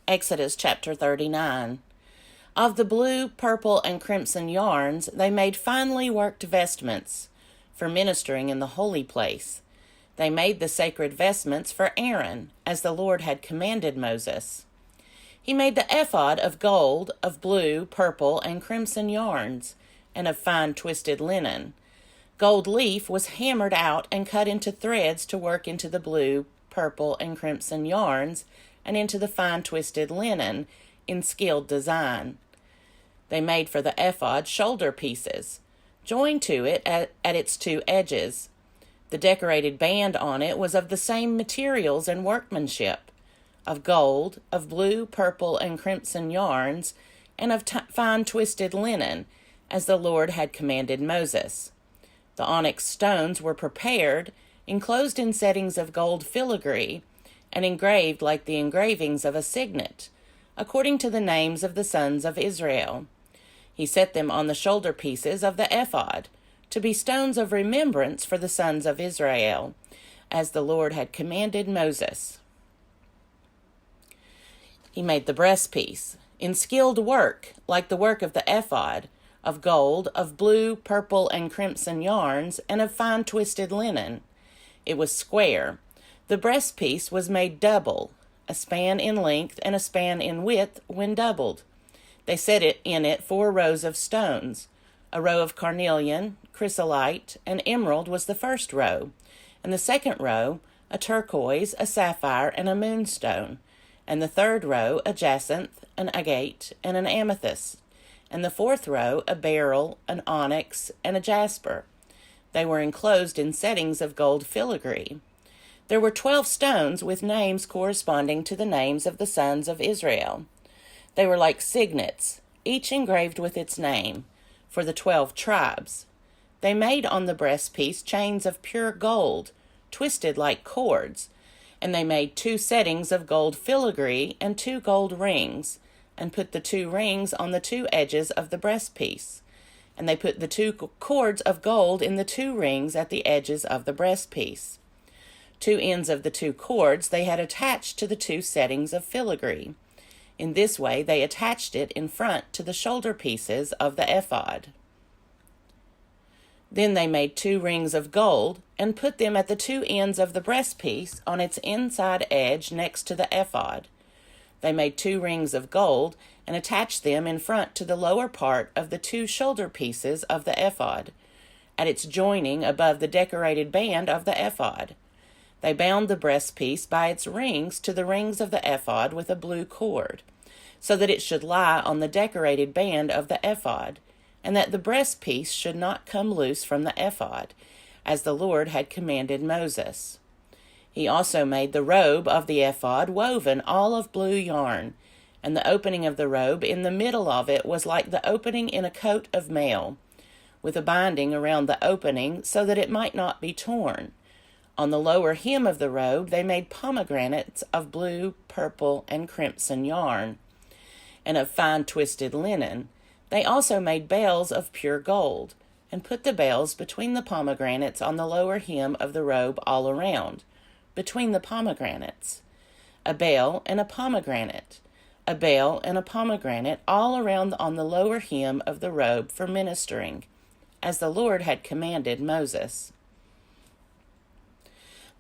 Exodus chapter 39. Of the blue, purple, and crimson yarns, they made finely worked vestments for ministering in the holy place. They made the sacred vestments for Aaron, as the Lord had commanded Moses. He made the ephod of gold, of blue, purple, and crimson yarns, and of fine twisted linen. Gold leaf was hammered out and cut into threads to work into the blue, purple, and crimson yarns, and into the fine twisted linen in skilled design. They made for the ephod shoulder pieces, joined to it at its two edges. The decorated band on it was of the same materials and workmanship, of gold, of blue, purple, and crimson yarns, and of fine twisted linen, as the Lord had commanded Moses. The onyx stones were prepared, enclosed in settings of gold filigree, and engraved like the engravings of a signet, according to the names of the sons of Israel. He set them on the shoulder pieces of the ephod, to be stones of remembrance for the sons of Israel, as the Lord had commanded Moses. He made the breastpiece, in skilled work, like the work of the ephod, of gold, of blue, purple, and crimson yarns, and of fine twisted linen. It was square. The breastpiece was made double, a span in length and a span in width when doubled. They set in it 4 rows of stones. A row of carnelian, chrysolite, and emerald was the first row, and the second row a turquoise, a sapphire, and a moonstone, and the third row a jacinth, an agate, and an amethyst, and the fourth row a beryl, an onyx, and a jasper. They were enclosed in settings of gold filigree. There were 12 stones with names corresponding to the names of the sons of Israel. They were like signets, each engraved with its name, for the 12 tribes. They made on the breastpiece chains of pure gold, twisted like cords, and they made 2 settings of gold filigree and 2 gold rings, and put the 2 rings on the 2 edges of the breastpiece. And they put the 2 cords of gold in the 2 rings at the edges of the breastpiece. 2 ends of the 2 cords they had attached to the 2 settings of filigree. In this way they attached it in front to the shoulder pieces of the ephod. Then they made 2 rings of gold and put them at the 2 ends of the breastpiece on its inside edge next to the ephod. They made 2 rings of gold and attached them in front to the lower part of the 2 shoulder pieces of the ephod, at its joining above the decorated band of the ephod. They bound the breastpiece by its rings to the rings of the ephod with a blue cord, so that it should lie on the decorated band of the ephod, and that the breastpiece should not come loose from the ephod, as the Lord had commanded Moses. He also made the robe of the ephod woven all of blue yarn, and the opening of the robe in the middle of it was like the opening in a coat of mail, with a binding around the opening so that it might not be torn. On the lower hem of the robe they made pomegranates of blue, purple, and crimson yarn, and of fine twisted linen. They also made bells of pure gold, and put the bells between the pomegranates on the lower hem of the robe all around, between the pomegranates. A bell and a pomegranate, a bell and a pomegranate all around on the lower hem of the robe for ministering, as the Lord had commanded Moses.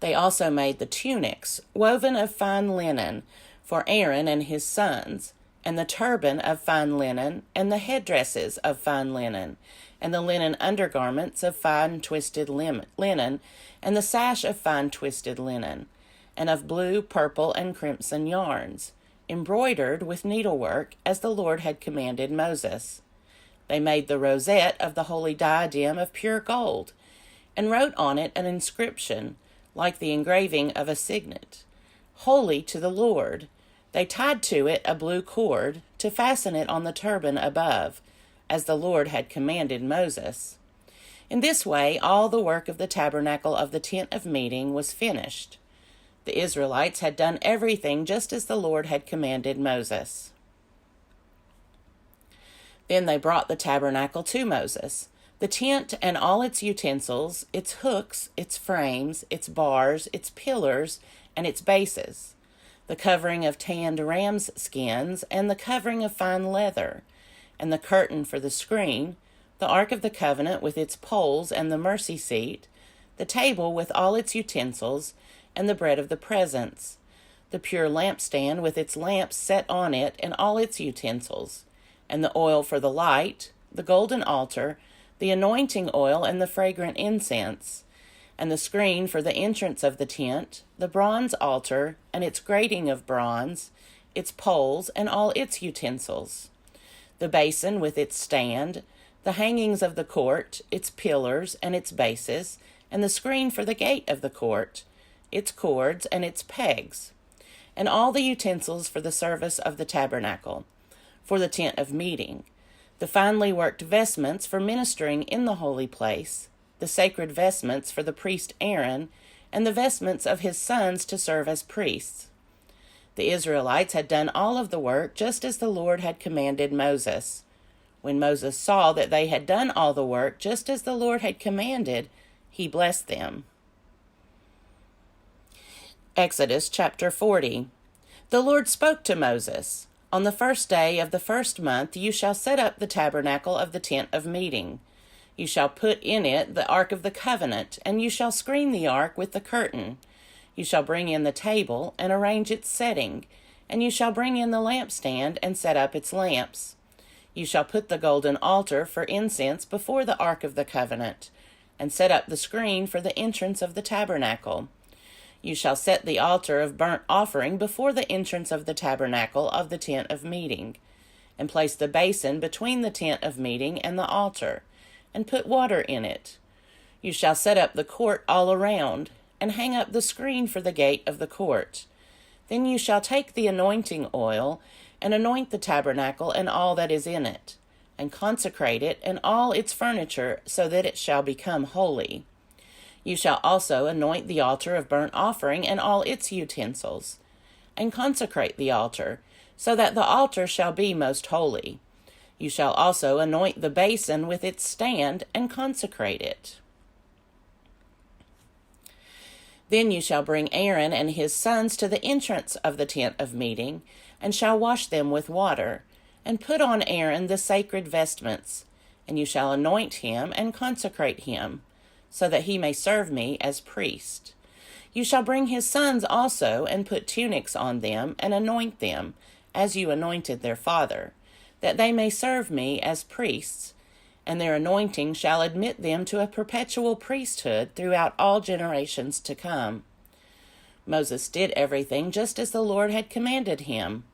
They also made the tunics, woven of fine linen, for Aaron and his sons, and the turban of fine linen, and the headdresses of fine linen, and the linen undergarments of fine twisted linen, and the sash of fine twisted linen, and of blue, purple, and crimson yarns, embroidered with needlework, as the Lord had commanded Moses. They made the rosette of the holy diadem of pure gold, and wrote on it an inscription, like the engraving of a signet, "Holy to the Lord." They tied to it a blue cord to fasten it on the turban above, as the Lord had commanded Moses. In this way all the work of the tabernacle of the tent of meeting was finished. The Israelites had done everything just as the Lord had commanded Moses. Then they brought the tabernacle to Moses, the tent and all its utensils, its hooks, its frames, its bars, its pillars, and its bases. the covering of tanned ram's skins, and the covering of fine leather, and the curtain for the screen, the Ark of the Covenant with its poles and the mercy seat, the table with all its utensils, and the bread of the presence, the pure lampstand with its lamps set on it and all its utensils, and the oil for the light, the golden altar, the anointing oil and the fragrant incense, and the screen for the entrance of the tent, the bronze altar and its grating of bronze, its poles and all its utensils, the basin with its stand, the hangings of the court, its pillars and its bases, and the screen for the gate of the court, its cords and its pegs, and all the utensils for the service of the tabernacle, for the tent of meeting, the finely worked vestments for ministering in the holy place, the sacred vestments for the priest Aaron, and the vestments of his sons to serve as priests. The Israelites had done all of the work just as the Lord had commanded Moses. When Moses saw that they had done all the work just as the Lord had commanded, he blessed them. Exodus chapter 40. The Lord spoke to Moses, "On the first day of the first month you shall set up the tabernacle of the tent of meeting. You shall put in it the ark of the covenant, and you shall screen the ark with the curtain. You shall bring in the table and arrange its setting, and you shall bring in the lampstand and set up its lamps. You shall put the golden altar for incense before the ark of the covenant, and set up the screen for the entrance of the tabernacle. You shall set the altar of burnt offering before the entrance of the tabernacle of the tent of meeting, and place the basin between the tent of meeting and the altar, and put water in it. You shall set up the court all around, and hang up the screen for the gate of the court. Then you shall take the anointing oil, and anoint the tabernacle and all that is in it, and consecrate it and all its furniture, so that it shall become holy. You shall also anoint the altar of burnt offering and all its utensils, and consecrate the altar, so that the altar shall be most holy. You shall also anoint the basin with its stand, and consecrate it. Then you shall bring Aaron and his sons to the entrance of the tent of meeting, and shall wash them with water, and put on Aaron the sacred vestments, and you shall anoint him and consecrate him, so that he may serve me as priest. You shall bring his sons also, and put tunics on them, and anoint them, as you anointed their father, that they may serve me as priests, and their anointing shall admit them to a perpetual priesthood throughout all generations to come. Moses did everything just as the Lord had commanded him.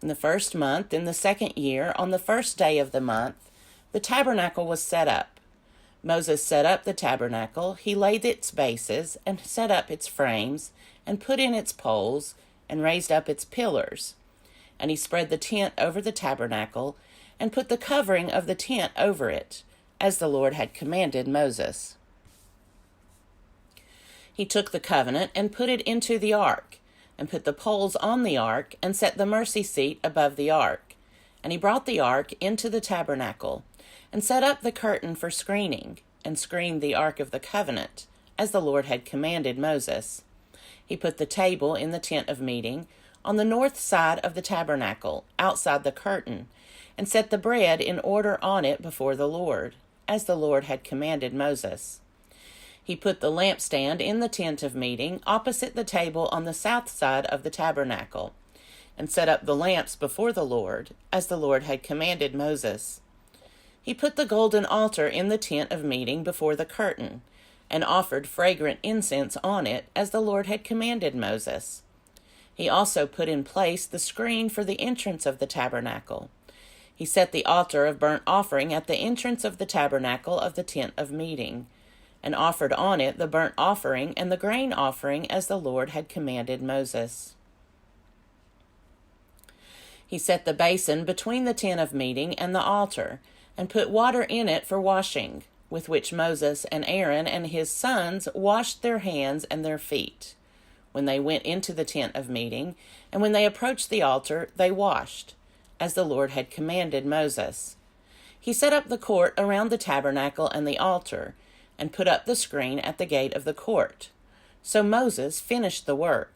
In the first month, in the second year, on the first day of the month, the tabernacle was set up. Moses set up the tabernacle, he laid its bases, and set up its frames, and put in its poles, and raised up its pillars. And he spread the tent over the tabernacle, and put the covering of the tent over it, as the Lord had commanded Moses. He took the covenant and put it into the ark, and put the poles on the ark, and set the mercy seat above the ark. And he brought the ark into the tabernacle, and set up the curtain for screening, and screened the ark of the covenant, as the Lord had commanded Moses. He put the table in the tent of meeting, on the north side of the tabernacle, outside the curtain, and set the bread in order on it before the Lord, as the Lord had commanded Moses. He put the lampstand in the tent of meeting, opposite the table on the south side of the tabernacle, and set up the lamps before the Lord, as the Lord had commanded Moses. He put the golden altar in the tent of meeting before the curtain, and offered fragrant incense on it, as the Lord had commanded Moses. He also put in place the screen for the entrance of the tabernacle. He set the altar of burnt offering at the entrance of the tabernacle of the tent of meeting, and offered on it the burnt offering and the grain offering as the Lord had commanded Moses. He set the basin between the tent of meeting and the altar, and put water in it for washing, with which Moses and Aaron and his sons washed their hands and their feet. When they went into the tent of meeting, and when they approached the altar, they washed, as the Lord had commanded Moses. He set up the court around the tabernacle and the altar, and put up the screen at the gate of the court. So Moses finished the work.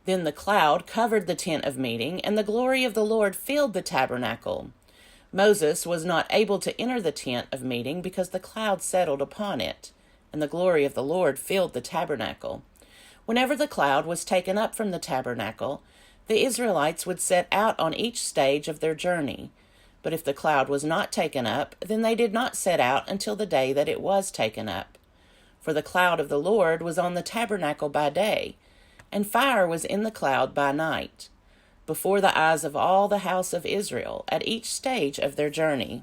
Then the cloud covered the tent of meeting, and the glory of the Lord filled the tabernacle. Moses was not able to enter the tent of meeting because the cloud settled upon it, and the glory of the Lord filled the tabernacle. Whenever the cloud was taken up from the tabernacle, the Israelites would set out on each stage of their journey. But if the cloud was not taken up, then they did not set out until the day that it was taken up. For the cloud of the Lord was on the tabernacle by day, and fire was in the cloud by night, before the eyes of all the house of Israel at each stage of their journey.